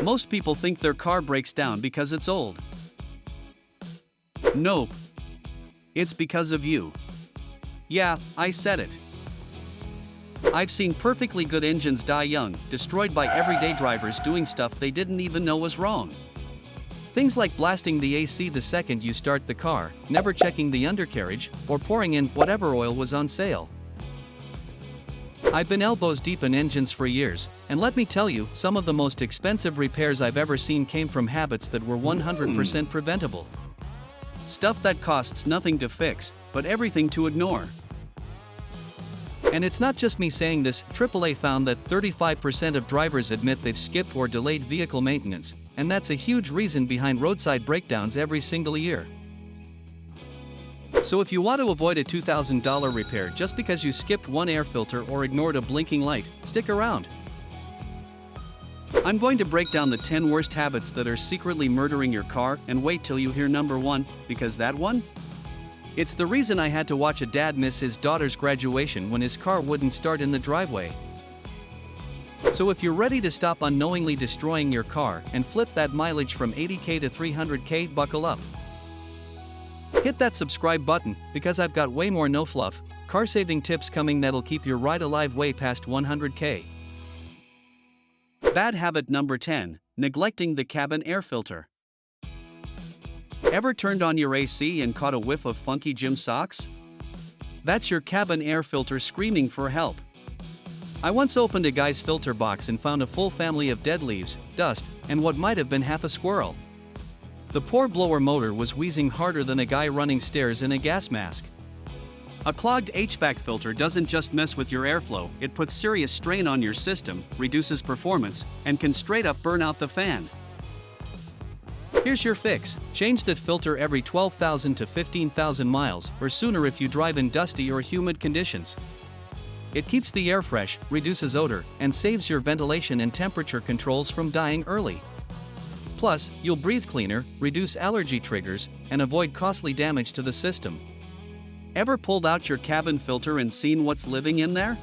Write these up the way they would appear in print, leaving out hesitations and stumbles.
Most people think their car breaks down because it's old. Nope. It's because of you. Yeah, I said it. I've seen perfectly good engines die young, destroyed by everyday drivers doing stuff they didn't even know was wrong. Things like blasting the AC the second you start the car, never checking the undercarriage, or pouring in whatever oil was on sale. I've been elbows deep in engines for years, and let me tell you, some of the most expensive repairs I've ever seen came from habits that were 100% preventable. Stuff that costs nothing to fix, but everything to ignore. And it's not just me saying this. AAA found that 35% of drivers admit they've skipped or delayed vehicle maintenance, and that's a huge reason behind roadside breakdowns every single year. So if you want to avoid a $2,000 repair just because you skipped one air filter or ignored a blinking light, stick around. I'm going to break down the 10 worst habits that are secretly murdering your car, and wait till you hear number 1, because that one? It's the reason I had to watch a dad miss his daughter's graduation when his car wouldn't start in the driveway. So if you're ready to stop unknowingly destroying your car and flip that mileage from 80K to 300K, buckle up. Hit that subscribe button, because I've got way more no-fluff, car-saving tips coming that'll keep your ride alive way past 100K. Bad habit number 10, neglecting the cabin air filter. Ever turned on your AC and caught a whiff of funky gym socks? That's your cabin air filter screaming for help. I once opened a guy's filter box and found a full family of dead leaves, dust, and what might have been half a squirrel. The poor blower motor was wheezing harder than a guy running stairs in a gas mask. A clogged HVAC filter doesn't just mess with your airflow, it puts serious strain on your system, reduces performance, and can straight up burn out the fan. Here's your fix: change the filter every 12,000 to 15,000 miles, or sooner if you drive in dusty or humid conditions. It keeps the air fresh, reduces odor, and saves your ventilation and temperature controls from dying early. Plus, you'll breathe cleaner, reduce allergy triggers, and avoid costly damage to the system. Ever pulled out your cabin filter and seen what's living in there?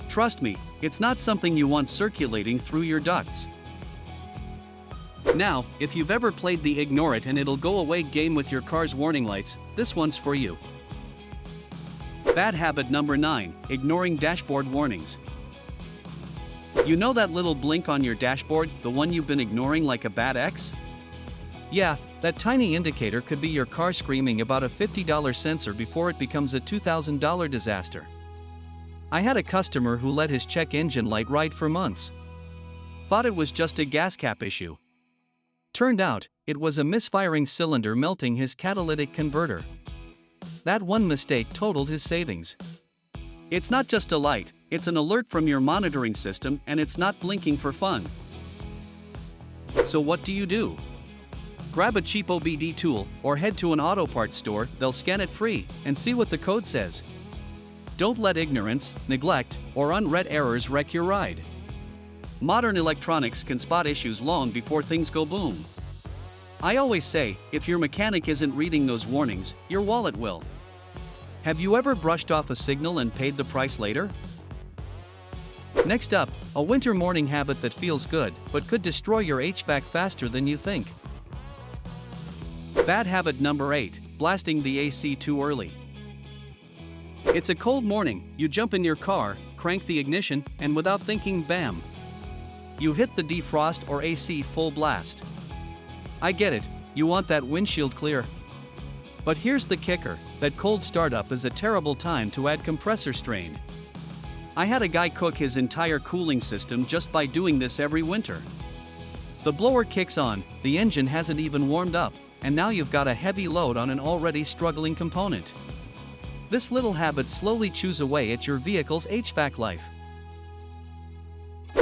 Trust me, it's not something you want circulating through your ducts. Now, if you've ever played the ignore it and it'll go away game with your car's warning lights, this one's for you. Bad habit number 9, ignoring dashboard warnings. You know that little blink on your dashboard, the one you've been ignoring like a bad ex? Yeah, that tiny indicator could be your car screaming about a $50 sensor before it becomes a $2,000 disaster. I had a customer who let his check engine light ride for months. Thought it was just a gas cap issue. Turned out, it was a misfiring cylinder melting his catalytic converter. That one mistake totaled his savings. It's not just a light, it's an alert from your monitoring system, and it's not blinking for fun. So what do? Grab a cheap OBD tool, or head to an auto parts store, they'll scan it free, and see what the code says. Don't let ignorance, neglect, or unread errors wreck your ride. Modern electronics can spot issues long before things go boom. I always say, if your mechanic isn't reading those warnings, your wallet will. Have you ever brushed off a signal and paid the price later? Next up, a winter morning habit that feels good, but could destroy your HVAC faster than you think. Bad habit number 8, blasting the AC too early. It's a cold morning, you jump in your car, crank the ignition, and without thinking, bam! You hit the defrost or AC full blast. I get it, you want that windshield clear. But here's the kicker, that cold startup is a terrible time to add compressor strain. I had a guy cook his entire cooling system just by doing this every winter. The blower kicks on, the engine hasn't even warmed up, and now you've got a heavy load on an already struggling component. This little habit slowly chews away at your vehicle's HVAC life.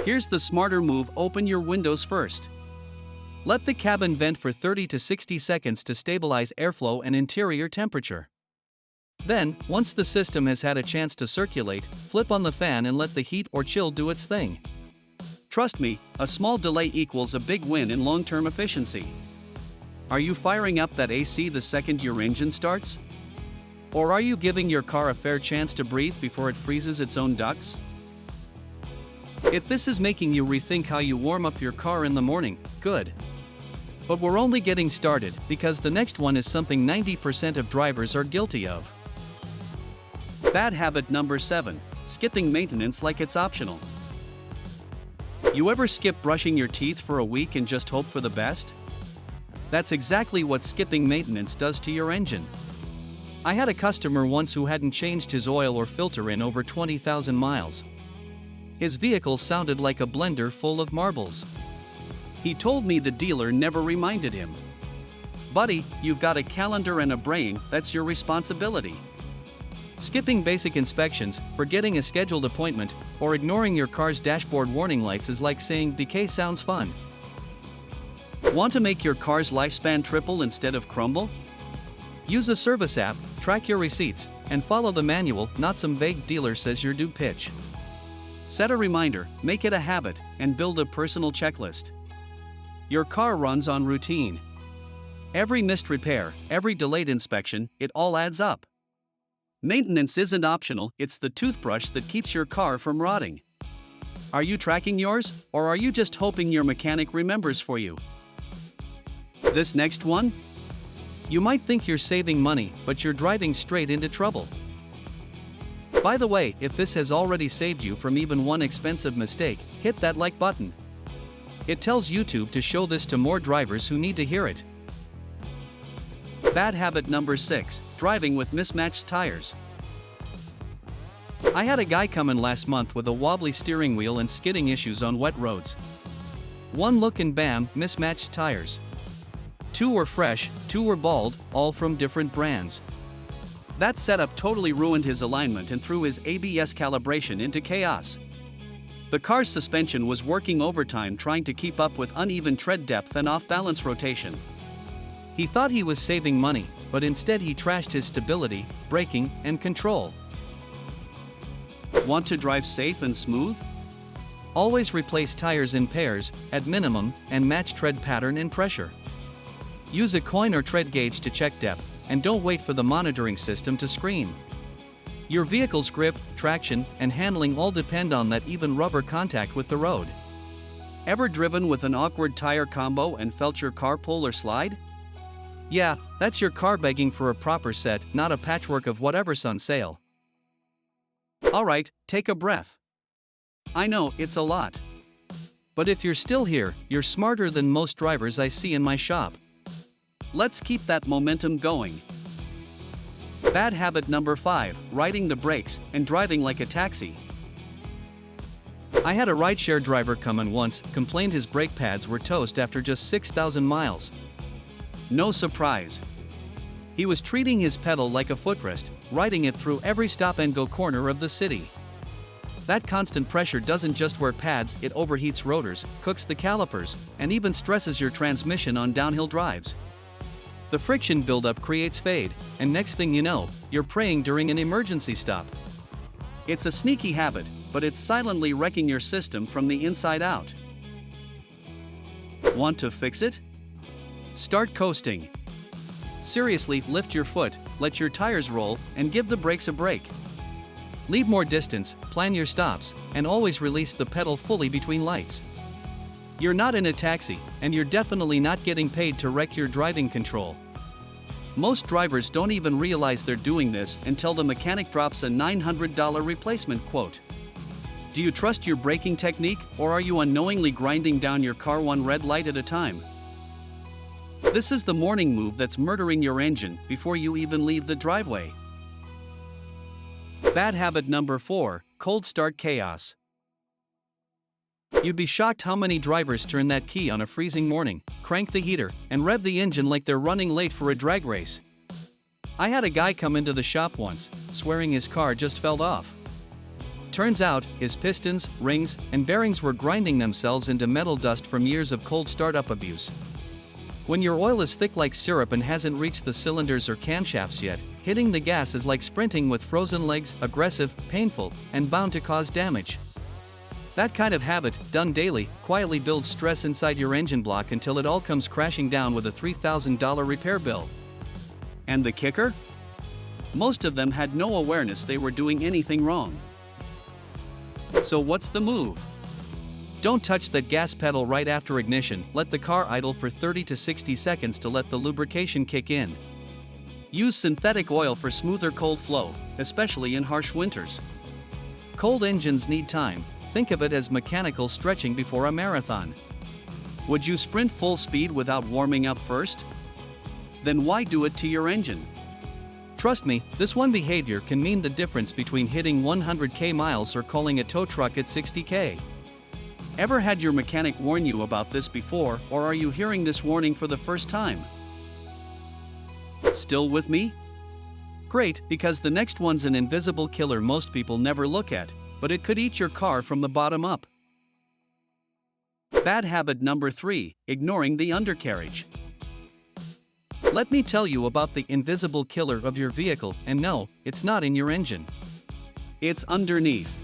Here's the smarter move: open your windows first. Let the cabin vent for 30 to 60 seconds to stabilize airflow and interior temperature. Then, once the system has had a chance to circulate, flip on the fan and let the heat or chill do its thing. Trust me, a small delay equals a big win in long-term efficiency. Are you firing up that AC the second your engine starts? Or are you giving your car a fair chance to breathe before it freezes its own ducts? If this is making you rethink how you warm up your car in the morning, good. But we're only getting started, because the next one is something 90% of drivers are guilty of. Bad habit number 7. Skipping maintenance like it's optional. You ever skip brushing your teeth for a week and just hope for the best? That's exactly what skipping maintenance does to your engine. I had a customer once who hadn't changed his oil or filter in over 20,000 miles. His vehicle sounded like a blender full of marbles. He told me the dealer never reminded him. Buddy, you've got a calendar and a brain, that's your responsibility. Skipping basic inspections, forgetting a scheduled appointment, or ignoring your car's dashboard warning lights is like saying decay sounds fun. Want to make your car's lifespan triple instead of crumble? Use a service app, track your receipts, and follow the manual, not some vague dealer says you're due pitch. Set a reminder, make it a habit, and build a personal checklist. Your car runs on routine. Every missed repair, every delayed inspection, it all adds up. Maintenance isn't optional, it's the toothbrush that keeps your car from rotting. Are you tracking yours, or are you just hoping your mechanic remembers for you? This next one? You might think you're saving money, but you're driving straight into trouble. By the way, if this has already saved you from even one expensive mistake, hit that like button. It tells YouTube to show this to more drivers who need to hear it. Bad habit number 6. Driving with mismatched tires. I had a guy come in last month with a wobbly steering wheel and skidding issues on wet roads. One look and bam, mismatched tires. 2 were fresh, 2 were bald, all from different brands. That setup totally ruined his alignment and threw his ABS calibration into chaos. The car's suspension was working overtime trying to keep up with uneven tread depth and off-balance rotation. He thought he was saving money, but instead he trashed his stability, braking, and control. Want to drive safe and smooth? Always replace tires in pairs, at minimum, and match tread pattern and pressure. Use a coin or tread gauge to check depth, and don't wait for the monitoring system to scream. Your vehicle's grip, traction, and handling all depend on that even rubber contact with the road. Ever driven with an awkward tire combo and felt your car pull or slide? Yeah, that's your car begging for a proper set, not a patchwork of whatever's on sale. Alright, take a breath. I know, it's a lot. But if you're still here, you're smarter than most drivers I see in my shop. Let's keep that momentum going. Bad habit number 5. Riding the brakes and driving like a taxi. I had a rideshare driver come in once, complained his brake pads were toast after just 6,000 miles. No surprise. He was treating his pedal like a footrest, riding it through every stop-and-go corner of the city. That constant pressure doesn't just wear pads, it overheats rotors, cooks the calipers, and even stresses your transmission on downhill drives. The friction buildup creates fade, and next thing you know, you're praying during an emergency stop. It's a sneaky habit, but it's silently wrecking your system from the inside out. Want to fix it? Start coasting. Seriously, lift your foot, let your tires roll, and give the brakes a break. Leave more distance, plan your stops, and always release the pedal fully between lights. You're not in a taxi, and you're definitely not getting paid to wreck your driving control. Most drivers don't even realize they're doing this until the mechanic drops a $900 replacement quote. Do you trust your braking technique, or are you unknowingly grinding down your car one red light at a time? This is the morning move that's murdering your engine before you even leave the driveway. Bad habit number 4. Cold start chaos. You'd be shocked how many drivers turn that key on a freezing morning, crank the heater, and rev the engine like they're running late for a drag race. I had a guy come into the shop once, swearing his car just fell off. Turns out, his pistons, rings, and bearings were grinding themselves into metal dust from years of cold startup abuse. When your oil is thick like syrup and hasn't reached the cylinders or camshafts yet, hitting the gas is like sprinting with frozen legs, aggressive, painful, and bound to cause damage. That kind of habit, done daily, quietly builds stress inside your engine block until it all comes crashing down with a $3,000 repair bill. And the kicker? Most of them had no awareness they were doing anything wrong. So what's the move? Don't touch that gas pedal right after ignition, let the car idle for 30 to 60 seconds to let the lubrication kick in. Use synthetic oil for smoother cold flow, especially in harsh winters. Cold engines need time, think of it as mechanical stretching before a marathon. Would you sprint full speed without warming up first? Then why do it to your engine? Trust me, this one behavior can mean the difference between hitting 100k miles or calling a tow truck at 60k. Ever had your mechanic warn you about this before, or are you hearing this warning for the first time? Still with me? Great, because the next one's an invisible killer most people never look at, but it could eat your car from the bottom up. Bad habit number 3, ignoring the undercarriage. Let me tell you about the invisible killer of your vehicle, and no, it's not in your engine. It's underneath.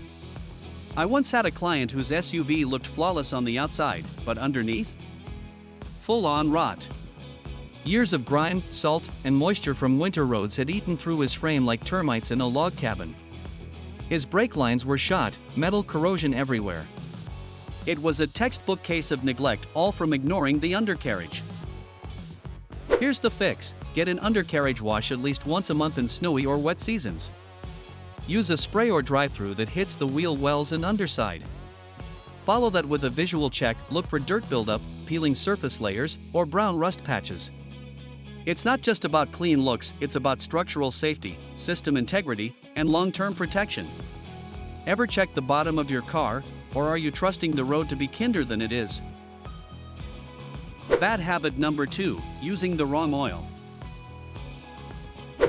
I once had a client whose SUV looked flawless on the outside, but underneath? Full-on rot. Years of grime, salt, and moisture from winter roads had eaten through his frame like termites in a log cabin. His brake lines were shot, metal corrosion everywhere. It was a textbook case of neglect, all from ignoring the undercarriage. Here's the fix: get an undercarriage wash at least once a month in snowy or wet seasons. Use a spray or drive-through that hits the wheel wells and underside. Follow that with a visual check, look for dirt buildup, peeling surface layers, or brown rust patches. It's not just about clean looks, it's about structural safety, system integrity, and long-term protection. Ever check the bottom of your car, or are you trusting the road to be kinder than it is? Bad habit number 2, using the wrong oil.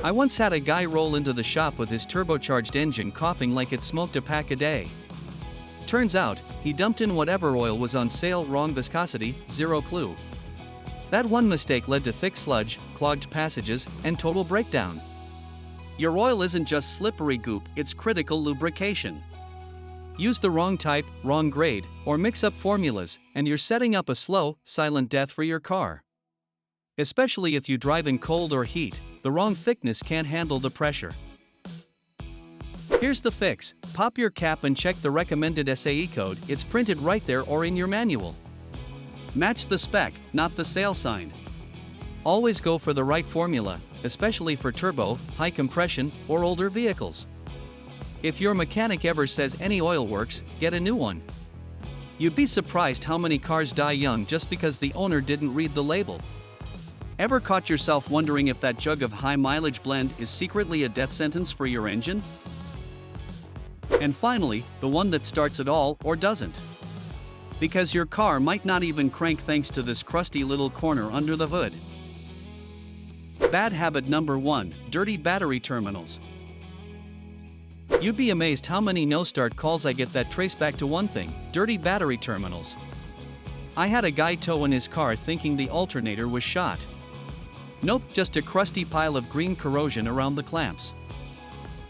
I once had a guy roll into the shop with his turbocharged engine coughing like it smoked a pack a day. Turns out, he dumped in whatever oil was on sale, wrong viscosity, zero clue. That one mistake led to thick sludge, clogged passages, and total breakdown. Your oil isn't just slippery goop, it's critical lubrication. Use the wrong type, wrong grade, or mix up formulas, and you're setting up a slow, silent death for your car. Especially if you drive in cold or heat, the wrong thickness can't handle the pressure. Here's the fix: pop your cap and check the recommended SAE code, it's printed right there or in your manual. Match the spec, not the sale sign. Always go for the right formula, especially for turbo, high compression, or older vehicles. If your mechanic ever says any oil works, get a new one. You'd be surprised how many cars die young just because the owner didn't read the label. Ever caught yourself wondering if that jug of high-mileage blend is secretly a death sentence for your engine? And finally, the one that starts it all or doesn't. Because your car might not even crank thanks to this crusty little corner under the hood. Bad habit number 1, dirty battery terminals. You'd be amazed how many no-start calls I get that trace back to one thing: dirty battery terminals. I had a guy tow in his car thinking the alternator was shot. Nope, just a crusty pile of green corrosion around the clamps.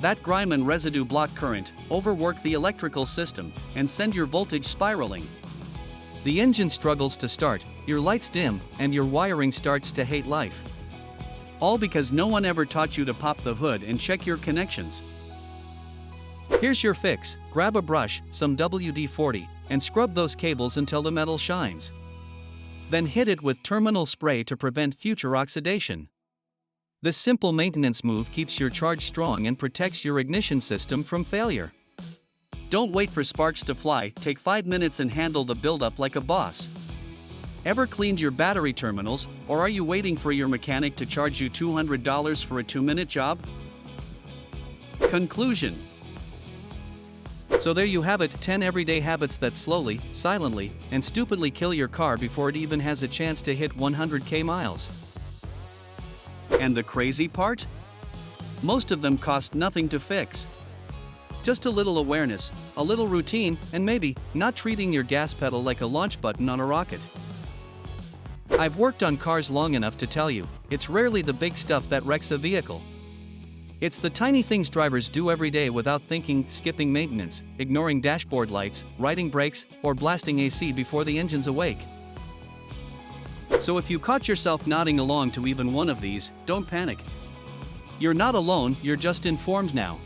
That grime and residue block current, overwork the electrical system, and send your voltage spiraling. The engine struggles to start, your lights dim, and your wiring starts to hate life. All because no one ever taught you to pop the hood and check your connections. Here's your fix: grab a brush, some WD-40, and scrub those cables until the metal shines. Then hit it with terminal spray to prevent future oxidation. This simple maintenance move keeps your charge strong and protects your ignition system from failure. Don't wait for sparks to fly, take 5 minutes and handle the buildup like a boss. Ever cleaned your battery terminals, or are you waiting for your mechanic to charge you $200 for a 2-minute job? Conclusion. So there you have it, 10 everyday habits that slowly, silently, and stupidly kill your car before it even has a chance to hit 100k miles. And the crazy part? Most of them cost nothing to fix. Just a little awareness, a little routine, and maybe not treating your gas pedal like a launch button on a rocket. I've worked on cars long enough to tell you, it's rarely the big stuff that wrecks a vehicle. It's the tiny things drivers do every day without thinking: skipping maintenance, ignoring dashboard lights, riding brakes, or blasting AC before the engine's awake. So if you caught yourself nodding along to even one of these, don't panic. You're not alone, you're just informed now.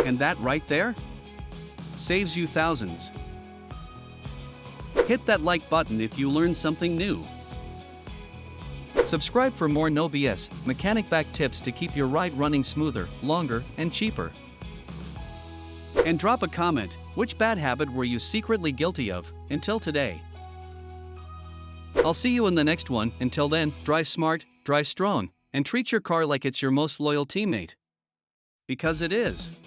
And that right there saves you thousands. Hit that like button if you learned something new. Subscribe for more no BS, mechanic back tips to keep your ride running smoother, longer, and cheaper. And drop a comment, which bad habit were you secretly guilty of, until today? I'll see you in the next one. Until then, drive smart, drive strong, and treat your car like it's your most loyal teammate. Because it is.